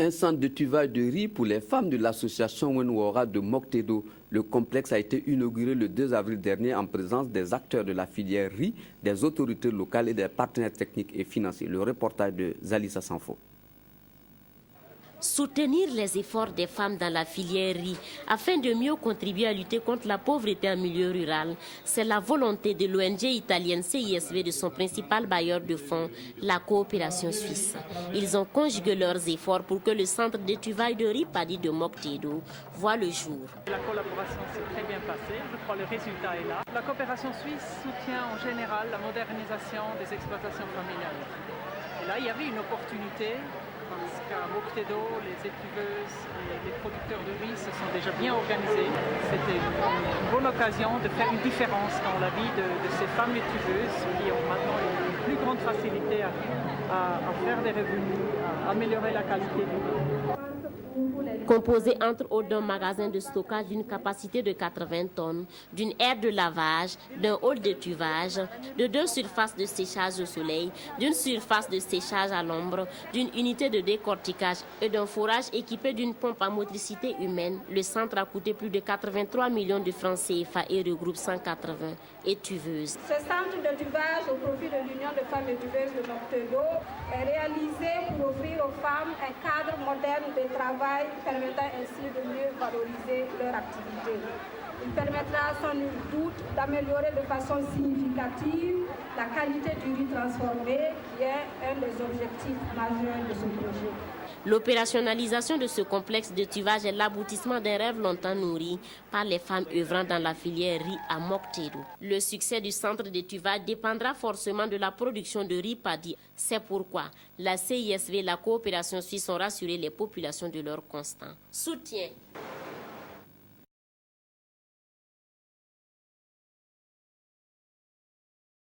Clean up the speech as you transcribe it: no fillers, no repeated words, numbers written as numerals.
Un centre de tuvage de riz pour les femmes de l'association Wenwara de Moctedo. Le complexe a été inauguré le 2 avril dernier en présence des acteurs de la filière riz, des autorités locales et des partenaires techniques et financiers. Le reportage de Zalissa Sanfo. Soutenir les efforts des femmes dans la filière riz afin de mieux contribuer à lutter contre la pauvreté en milieu rural, c'est la volonté de l'ONG italienne CISV de son principal bailleur de fonds, la coopération suisse. Ils ont conjugué leurs efforts pour que le centre d'étuvage de riz Padi de Moctedo voit le jour. La collaboration s'est très bien passée, je crois que le résultat est là. La coopération suisse soutient en général la modernisation des exploitations familiales. Et là, il y avait une opportunité. Parce qu'à Moctedo, les étuveuses et les producteurs de riz se sont déjà bien organisés. C'était une bonne occasion de faire une différence dans la vie de ces femmes étuveuses qui ont maintenant une plus grande facilité à faire des revenus, à améliorer la qualité du riz. Composé entre autres d'un magasin de stockage d'une capacité de 80 tonnes, d'une aire de lavage, d'un hall d'étuvage, de 2 surfaces de séchage au soleil, d'une surface de séchage à l'ombre, d'une unité de décortiquage et d'un forage équipé d'une pompe à motricité humaine, le centre a coûté plus de 83 millions de francs CFA et regroupe 180 étuveuses. Ce centre d'étuvage au profit de l'Union des femmes étuveuses de Moctedo est réalisé pour offrir aux femmes un cadre moderne de travail permettant ainsi de mieux valoriser leur activité. Il permettra sans nul doute d'améliorer de façon significative la qualité du riz transformé, qui est un des objectifs majeurs de ce projet. L'opérationnalisation de ce complexe d'étuvage est l'aboutissement d'un rêve longtemps nourri par les femmes œuvrant dans la filière riz à Moctedo. Le succès du centre d'étuvage dépendra forcément de la production de riz Padi. C'est pourquoi la CISV et la coopération suisse ont rassuré les populations de leur constant soutien.